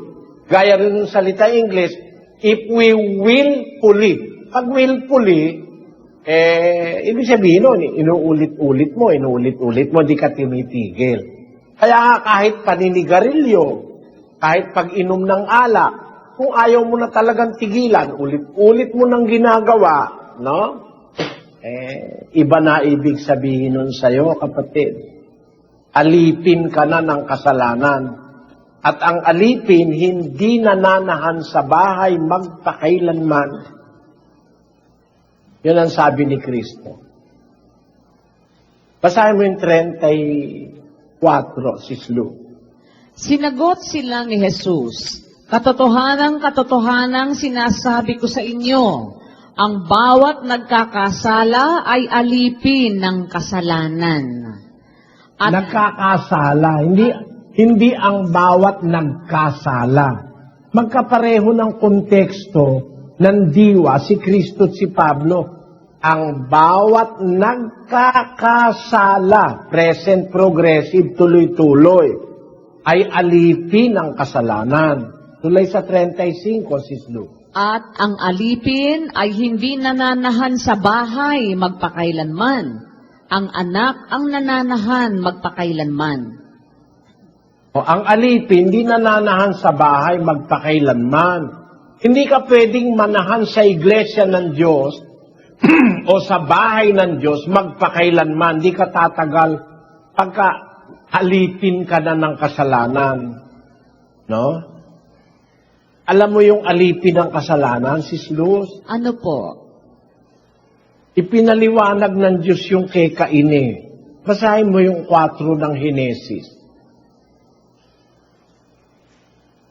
Gaya rin ng salita English, if we willfully. Pag willfully, ibig sabihin nun, inuulit-ulit mo, di ka timitigil. Kaya kahit paninigarilyo, kahit pag-inom ng alak, kung ayaw mo na talagang tigilan, ulit-ulit mo nang ginagawa, no? Iba na ibig sabihin nun sa'yo, kapatid. Alipin ka na ng kasalanan. At ang alipin, hindi nananahan sa bahay magpakailanman. Yun ang sabi ni Kristo. Basahin mo yung 34, Sis Lu. Sinagot sila ni Jesus, katotohanang sinasabi ko sa inyo, ang bawat nagkakasala ay alipin ng kasalanan. At Nagkakasala, hindi ang bawat nagkasala. Magkapareho ng konteksto ng diwa, si Kristo at si Pablo. Ang bawat nagkakasala, present progressive, tuloy-tuloy, ay alipin ng kasalanan. Tuloy sa 35, Sis Lu. At ang alipin ay hindi nananahan sa bahay magpakailanman. Ang anak ang nananahan magpakailanman. Ang alipin, hindi nananahan sa bahay magpakailanman. Hindi ka pwedeng manahan sa iglesia ng Diyos o sa bahay ng Diyos magpakailanman. Hindi ka tatagal pagka alipin ka na ng kasalanan. No? Alam mo yung alipin ng kasalanan, Sis Luz? Ano po? Ipinaliwanag ng Diyos yung kay Cain eh. Basahin mo yung 4 ng Henesis.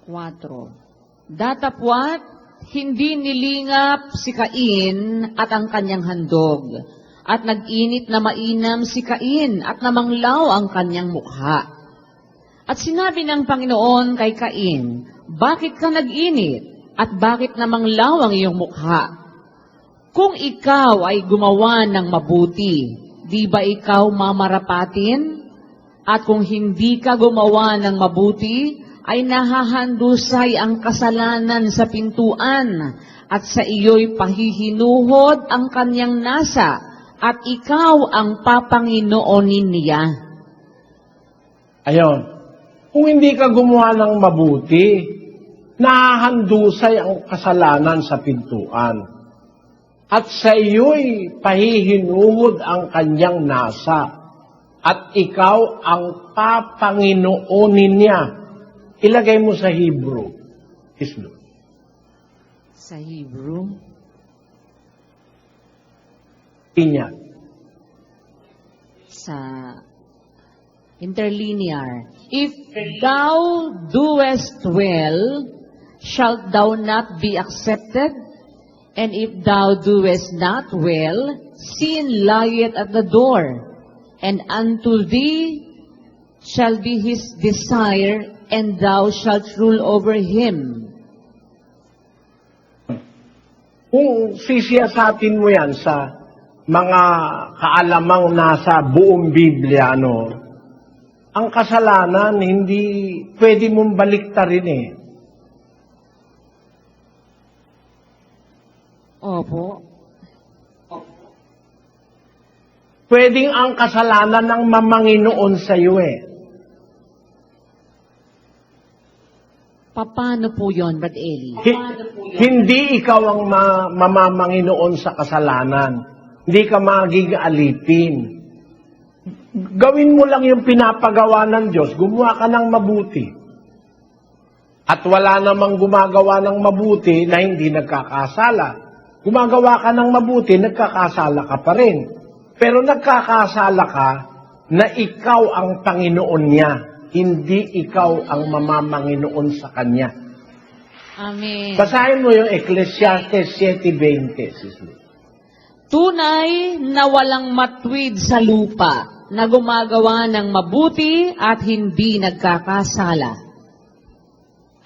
4. Datapwat, hindi nilingap si Cain at ang kanyang handog, at nag-init na mainam si Cain at namanglaw ang kanyang mukha. At sinabi ng Panginoon kay Cain, bakit ka nag-init at bakit namanglaw ang iyong mukha? Kung ikaw ay gumawa ng mabuti, di ba ikaw mamarapatin? At kung hindi ka gumawa ng mabuti, ay nahahandusay ang kasalanan sa pintuan at sa iyo'y pahihinuhod ang kanyang nasa at ikaw ang papanginoonin niya. Ayon. Kung hindi ka gumawa ng mabuti, nahahandusay ang kasalanan sa pintuan. At sa iyo'y pahihinuhod ang kanyang nasa. At ikaw ang papanginoonin niya. Ilagay mo sa Hebrew. Islo. Sa Hebrew? Inya. Sa interlinear. If thou doest well, shalt thou not be accepted? And if thou doest not well, sin lieth at the door, and unto thee shall be his desire, and thou shalt rule over him. Kung sisiyasatin mo yan sa mga kaalamang nasa buong Biblia, ang kasalanan hindi pwede mong baliktarin eh. Opo. Pwedeng ang kasalanan ng mamanginoon sa iyo eh. Paano po yon, Brad Eli? Hindi ikaw ang mamamanginoon sa kasalanan. Hindi ka magiging alipin. Gawin mo lang yung pinapagawa ng Diyos. Gumawa ka ng mabuti. At wala namang gumagawa ng mabuti na hindi nagkakasala. Gumagawa ka ng mabuti, nagkakasala ka pa rin. Pero nagkakasala ka na ikaw ang Panginoon niya. Hindi ikaw ang mamamanginoon sa Kanya. Amen. Basahin mo yung Ecclesiastes 7:20, Sisli. Tunay na walang matwid sa lupa, na gumagawa ng mabuti at hindi nagkakasala.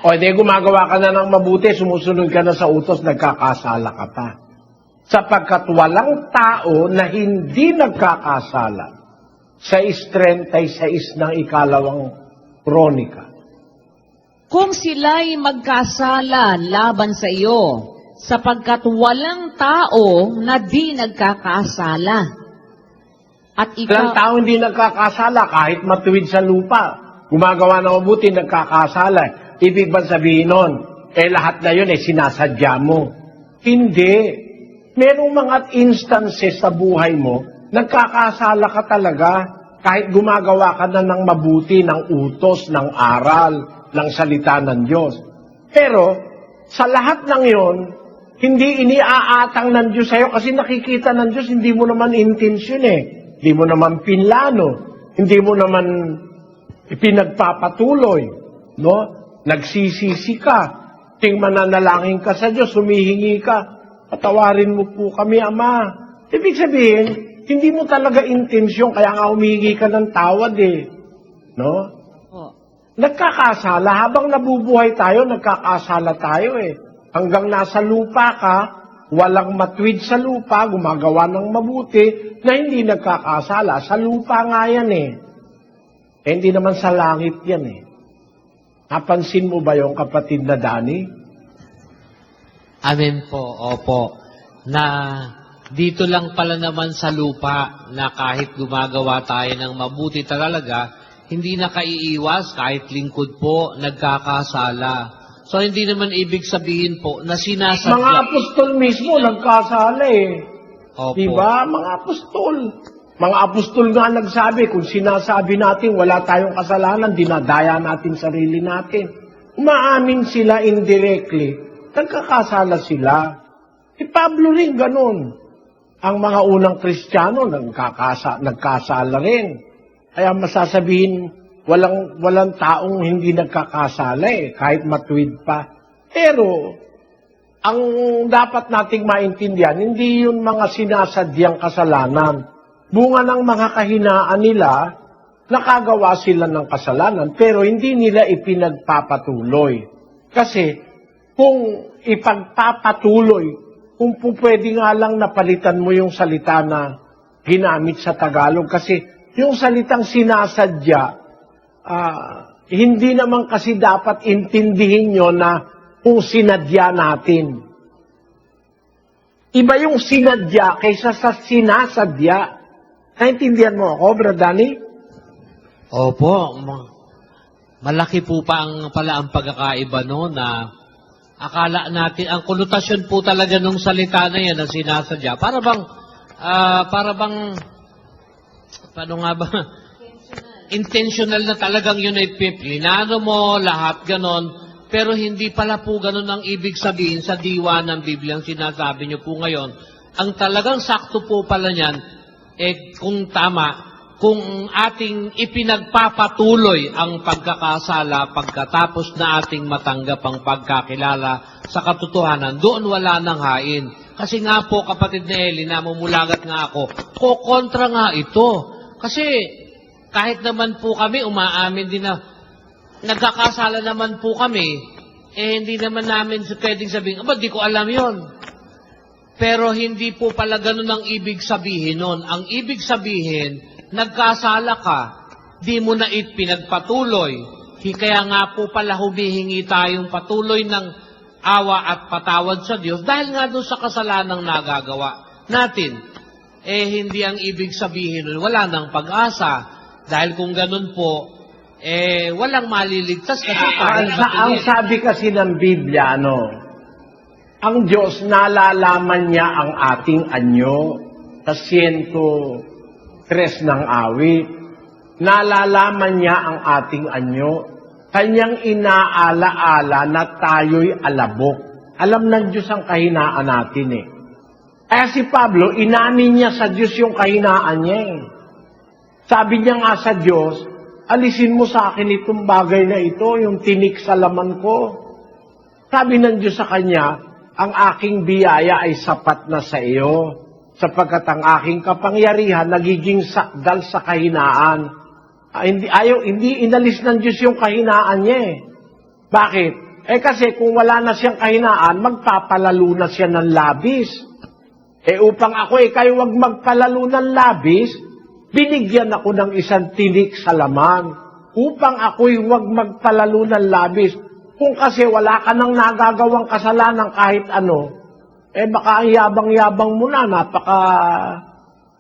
O, di gumagawa ka na ng mabuti, sumusunod ka na sa utos, nagkakasala ka pa. Sapagkat walang tao na hindi nagkakasala. Sa 36 ng ikalawang kronika. Kung sila'y magkasala laban sa iyo, sapagkat walang tao na di nagkakasala. At Walang tao hindi nagkakasala kahit matuwid sa lupa. Gumagawa ng mabuti, nagkakasala. Ibig ba sabihin nun, lahat na yun sinasadya mo? Hindi. Merong mga instances sa buhay mo, nagkakasala ka talaga kahit gumagawa ka na ng mabuti, ng utos, ng aral, ng salita ng Diyos. Pero, sa lahat ng yon, hindi iniaatang ng Diyos sa'yo kasi nakikita ng Diyos, hindi mo naman intensyon eh. Hindi mo naman pinlano. Hindi mo naman ipinagpapatuloy. No? Nagsisisi ka. Ting mananalangin ka sa Diyos, humihingi ka. Patawarin mo po kami, Ama. Ibig sabihin, hindi mo talaga intensyon, kaya nga humihingi ka ng tawad eh. No? Nagkakasala. Habang nabubuhay tayo, nagkakasala tayo eh. Hanggang nasa lupa ka, walang matwid sa lupa, gumagawa ng mabuti, na hindi nagkakasala. Sa lupa nga yan eh. Hindi naman sa langit yan eh. Napansin mo ba yung kapatid na Dani? Amen po, opo. Na dito lang pala naman sa lupa na kahit gumagawa tayo ng mabuti talaga, hindi na kaiiwas kahit lingkod po, nagkakasala. So hindi naman ibig sabihin po na sinasadya. Mga apostol mismo nagkasala eh. Opo. Diba? Mga apostol. Mga apostol nga nagsabi, kung sinasabi natin wala tayong kasalanan, dinadaya natin sarili natin. Umaamin sila indirectly. Nagkakasala sila. Si Pablo rin ganun. Ang mga unang Kristiyano nagkasala rin. Kaya masasabihin, walang taong hindi nagkakasala eh, kahit matuwid pa. Pero, ang dapat nating maintindihan, hindi yun mga sinasadyang kasalanan. Bunga ng mga kahinaan nila, nakagawa sila ng kasalanan, pero hindi nila ipinagpapatuloy. Kasi, kung ipagpapatuloy, kung pwede nga lang napalitan mo yung salita na ginamit sa Tagalog, kasi yung salitang sinasadya, hindi naman kasi dapat intindihin nyo na kung sinadya natin. Iba yung sinadya kaysa sa sinasadya. Naintindihan mo ako, Brad Danny? Opo. Malaki po pala ang pagkakaiba no na akala natin, ang konotasyon po talaga nung salita na yan na sinasadya. Para bang, paano nga ba? Intentional na talagang yun ay plinano mo, lahat ganon. Pero hindi pala po ganon ang ibig sabihin sa diwa ng Biblia ang sinasabi nyo po ngayon. Ang talagang sakto po pala niyan, kung tama, kung ating ipinagpapatuloy ang pagkakasala pagkatapos na ating matanggap ang pagkakilala sa katotohanan, doon wala nang hain. Kasi nga po, kapatid na Eli, namumulagat nga ako, kontra nga ito. Kasi kahit naman po kami, umaamin din na nagkakasala naman po kami, hindi naman namin pwedeng sabihin, di ko alam yon. Pero hindi po pala ganun ang ibig sabihin nun. Ang ibig sabihin, nagkasala ka, di mo na pinagpatuloy. Kaya nga po pala humihingi tayong patuloy ng awa at patawad sa Diyos dahil nga doon sa kasalanang nagagawa natin. Hindi ang ibig sabihin nun, wala nang pag-asa. Dahil kung ganun po, walang maliligtas kasi Ang sabi kasi ng Biblia, ang Diyos nalalaman niya ang ating anyo sa 103 ng awit. Nalalaman niya ang ating anyo. Kanyang inaalaala na tayo'y alabok. Alam ng Diyos ang kahinaan natin Kaya si Pablo, inamin niya sa Diyos yung kahinaan niya Sabi niya nga sa Diyos, alisin mo sa akin itong bagay na ito, yung tinik sa laman ko. Sabi ng Diyos sa kanya, ang aking biyaya ay sapat na sa iyo, sapagkat ang aking kapangyarihan nagiging sakdal sa kahinaan. Hindi inalis ng Diyos yung kahinaan niya Bakit? Kasi kung wala na siyang kahinaan, magpapalalo na siya ng labis. Upang ako kayo wag magpalalo ng labis, binigyan ako ng isang tinik sa laman. Upang ako'y wag magpalalo ng labis. Kung kasi wala ka nang nagagawang kasalanan kahit ano, baka ang yabang-yabang mo na,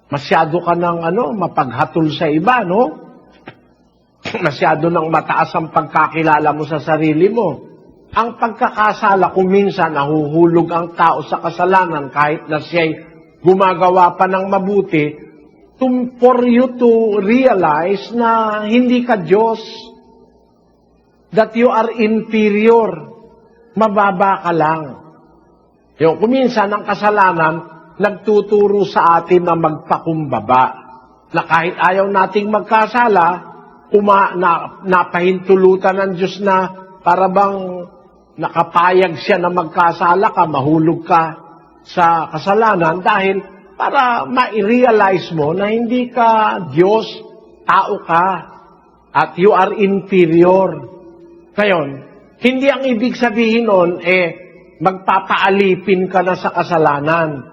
masyado ka ng mapaghatol sa iba, Masyado nang mataas ang pagkakilala mo sa sarili mo. Ang pagkakasala, kung minsan nahuhulog ang tao sa kasalanan kahit na siya'y gumagawa pa ng mabuti, for you to realize na hindi ka Diyos, that you are inferior, mababa ka lang. Yung kuminsan ang kasalanan, nagtuturo sa atin na magpakumbaba, na kahit ayaw nating magkasala, napahintulutan ng Diyos na para bang nakapayag siya na magkasala ka, mahulog ka sa kasalanan dahil para ma-realize mo na hindi ka Diyos, tao ka, at you are inferior. Ngayon, hindi ang ibig sabihin nun, magpapaalipin ka na sa kasalanan.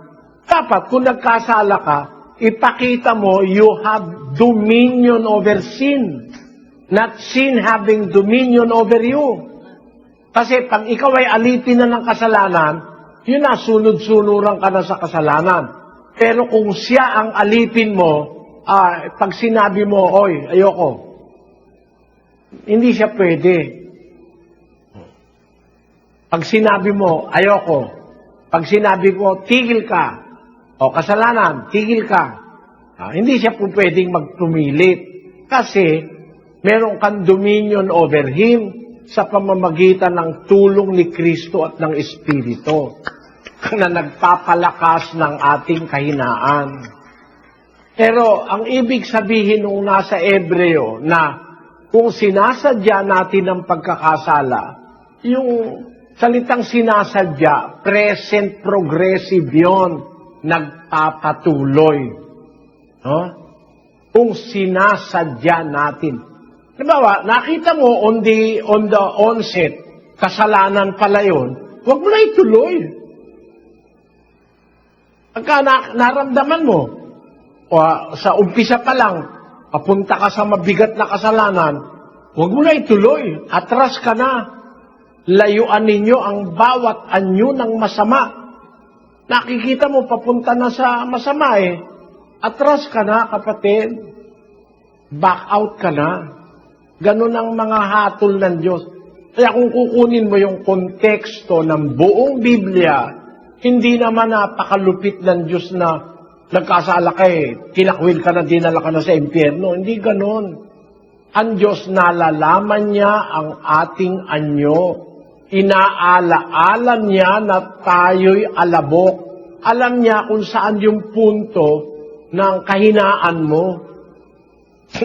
Dapat, kung nagkasala ka, ipakita mo, you have dominion over sin. Not sin having dominion over you. Kasi pag ikaw ay alipin na ng kasalanan, yun na, sunod-sunuran ka na sa kasalanan. Pero kung siya ang alipin mo, pag sinabi mo, oy, ayoko, hindi siya pwede. Pag sinabi mo, ayoko, pag sinabi mo, tigil ka, o kasalanan, tigil ka, hindi siya po pwedeng magpumilit. Kasi, meron kang dominion over him sa pamamagitan ng tulong ni Kristo at ng Espiritu na nagpapalakas ng ating kahinaan. Pero, ang ibig sabihin nung nasa Ebreo na kung sinasadya natin ang pagkakasala, yung salitang sinasadya, present progressive yun, nagpapatuloy. Kung sinasadya natin. Halimbawa, nakita mo on the onset, kasalanan pala yun, huwag mo na ituloy. Pagka naramdaman mo, sa umpisa pa lang, papunta ka sa mabigat na kasalanan, huwag mo na ituloy. Atras ka na. Layuan ninyo ang bawat anyo ng masama. Nakikita mo, papunta na sa masama Atras ka na, kapatid. Back out ka na. Ganun ang mga hatol ng Diyos. Kaya kung kukunin mo yung konteksto ng buong Biblia, hindi naman napakalupit ng Diyos na nagkasala ka tinakwil ka na, dinala ka na sa impyerno. Hindi ganun. Ang Diyos nalalaman niya ang ating anyo. Inaalaala niya na tayo'y alabok. Alam niya kung saan yung punto ng kahinaan mo.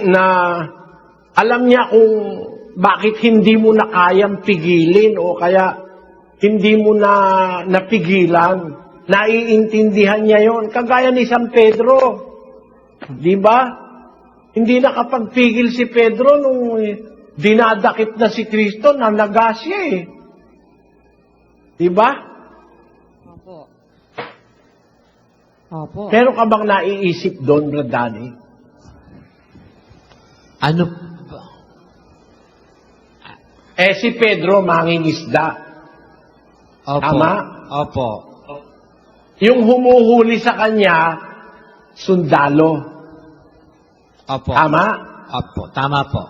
Na alam niya kung bakit hindi mo na kayang pigilin o kaya hindi mo na napigilan. Naiintindihan niya yon. Kagaya ni San Pedro. Di ba? Hindi nakapagpigil si Pedro nung dinadakip na si Kristo, nanaga siya eh. Diba? Opo. Opo. Meron ka bang naiisip doon, Brad Danny? Ano? Si Pedro mangingisda. Opo. Tama? Opo. Yung humuhuli sa kanya, sundalo. Opo. Tama? Opo. Tama po.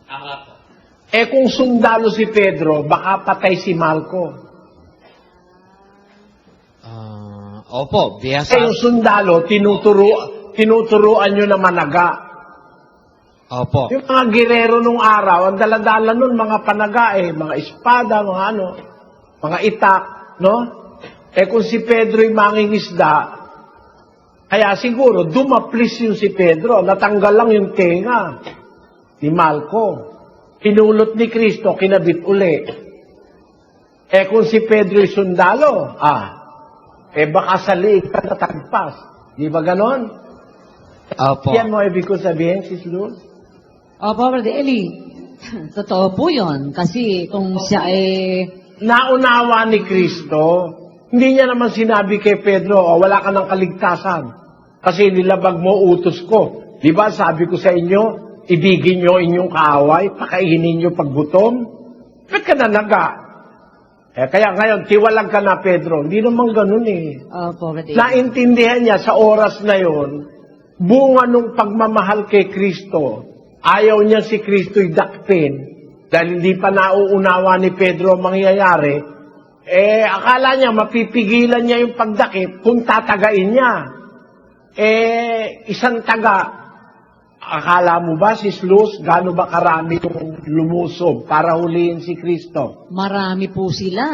Tama po. Kung sundalo si Pedro, baka patay si Malco. Opo. Biyasa. Yung sundalo, tinuturuan nyo na managa. Opo. Yung mga girero nung araw, ang daladala nun, mga panaga mga espada, mga mga itak, no? Kung si Pedro yung mangingisda, kaya siguro, dumaplis yung si Pedro, natanggal lang yung tenga ni Malco. Pinulot ni Kristo, kinabit uli. Kung si Pedro yung sundalo, baka sa liig ka natagpas. Di ba ganon? Opo. Yan mo ibig ko sabihin, Sis Luz? Opo, Brother Eli. Totoo po yun. Kasi kung siya Naunawa ni Kristo, hindi niya naman sinabi kay Pedro, wala ka ng kaligtasan. Kasi nilabag mo utos ko. Di ba sabi ko sa inyo, ibigin nyo inyong kaaway, pakainin nyo paggutom. Ba't ka nanaga? Kaya ngayon, tiwalag ka na, Pedro. Hindi naman ganun eh. Opo, Brother Eli. Naintindihan niya sa oras na yon, bunga nung pagmamahal kay Kristo, ayaw niya si Kristo'y dakpin, dahil hindi pa nauunawa ni Pedro ang mangyayari, akala niya mapipigilan niya yung pagdakip kung tatagain niya. Isang taga, akala mo ba, Sis Luz, gaano ba karami yung lumusob para huliin si Kristo? Marami po sila.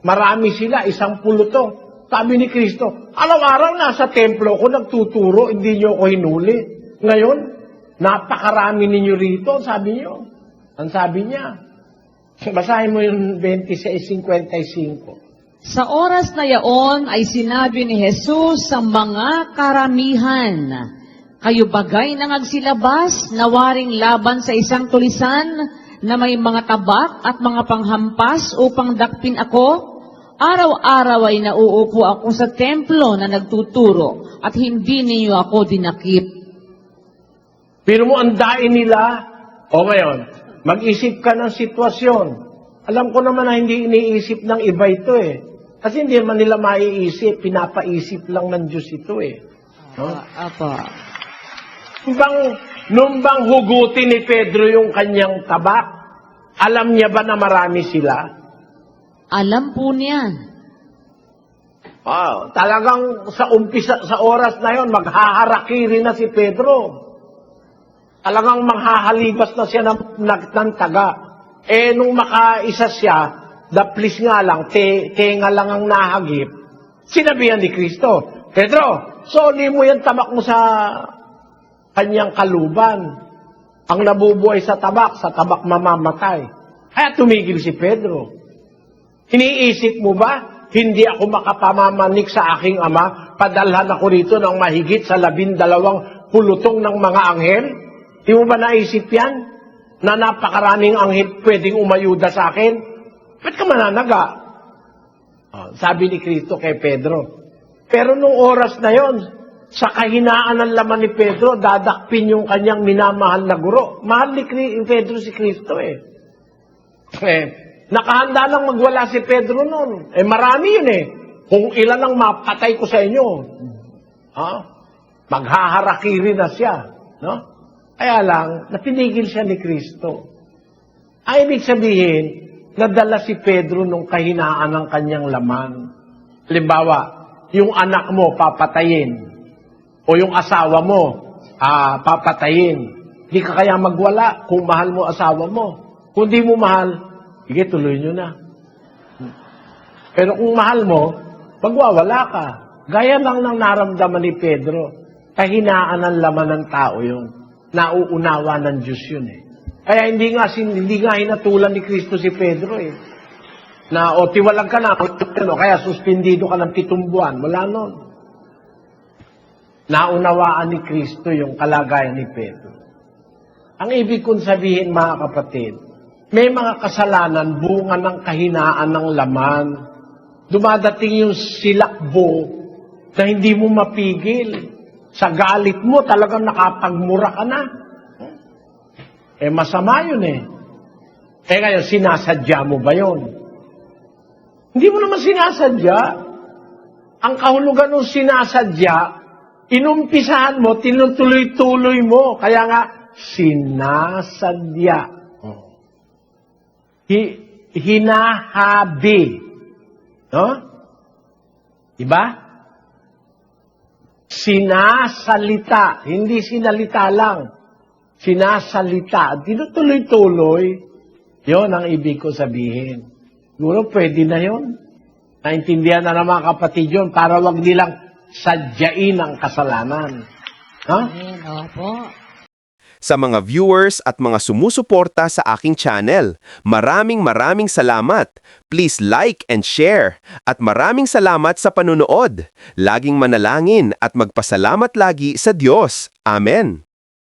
Marami sila, 10. Sabi ni Kristo, araw-araw nasa templo ko nagtuturo, hindi niyo ako hinuli. Ngayon, napakarami ninyo rito, sabi niyo. Ang sabi niya. Basahin mo yung 26:55. Sa oras na yaon ay sinabi ni Jesus sa mga karamihan, kayo bagay nangagsilabas na waring laban sa isang tulisan na may mga tabak at mga panghampas upang dakpin ako? Araw-araw ay nauupo ako sa templo na nagtuturo at hindi ninyo ako dinakip. Pero mo andain nila, ngayon, mag-isip ka ng sitwasyon. Alam ko naman na hindi iniisip ng iba ito Kasi hindi man nila maiisip, pinapaisip lang ng Diyos ito No? Apo. Nung bang hugutin ni Pedro yung kanyang tabak, alam niya ba na marami sila? Alam po niya. Talagang sa umpisa, sa oras na yon, maghaharakiri na si Pedro. Talagang maghahalibas na siya ng taga. Nung makaisa siya, daplis nga lang, tenga lang ang nahagip, sinabihan ni Kristo, Pedro, soli mo yung tabak mo sa kanyang kaluban. Ang nabubuhay sa tabak mamamatay. Kaya tumigil si Pedro. Iniisip mo ba, hindi ako makapamamanik sa aking ama, padalhan ako rito ng mahigit sa 12 pulutong ng mga anghel? Di mo ba naisip yan? Na napakaraming anghel pwedeng umayuda sa akin? Ba't ka mananaga? Sabi ni Kristo kay Pedro. Pero nung oras na yon, sa kahinaan ng laman ni Pedro, dadakpin yung kanyang minamahal na guro. Mahal ni Pedro si Kristo nakahanda lang magwala si Pedro noon. Marami yun Kung ilan ang mapatay ko sa inyo. Maghaharakiri na siya. No? Kaya lang, natinigil siya ni Kristo. Ay, ibig sabihin, nadala si Pedro nung kahinaan ng kanyang laman. Halimbawa, yung anak mo papatayin. O yung asawa mo papatayin. Di ka kaya magwala kung mahal mo asawa mo. Kung di mo mahal, sige, tuloy nyo na. Pero kung mahal mo, magwawala ka. Gaya lang ng naramdaman ni Pedro. Kahinaan ng laman ng tao yun. Nauunawa ng Diyos yun Kaya hindi nga hinatulan ni Kristo si Pedro Na tiwalag ka na, kaya suspindido ka ng 7 buwan. Wala nun. naunawaan ni Kristo yung kalagayan ni Pedro. Ang ibig kong sabihin, mga kapatid, may mga kasalanan, bunga ng kahinaan ng laman. Dumadating yung silakbo na hindi mo mapigil. Sa galit mo, talagang nakapagmura ka na. Masama yun eh. Ngayon, sinasadya mo ba yun? Hindi mo naman sinasadya. Ang kahulugan ng sinasadya, inumpisahan mo, tinutuloy-tuloy mo. Kaya nga, sinasadya. Hinahabi. No? Diba? Sinasalita. Hindi sinalita lang. Sinasalita. Tinutuloy-tuloy. Yon ang ibig ko sabihin. Siguro pwede na yon. Naintindihan na ng mga kapatid yun para wag nilang sadyain ang kasalanan. Ha? Amen. Opo. Sa mga viewers at mga sumusuporta sa aking channel, maraming salamat. Please like and share. At maraming salamat sa panunood. Laging manalangin at magpasalamat lagi sa Diyos. Amen.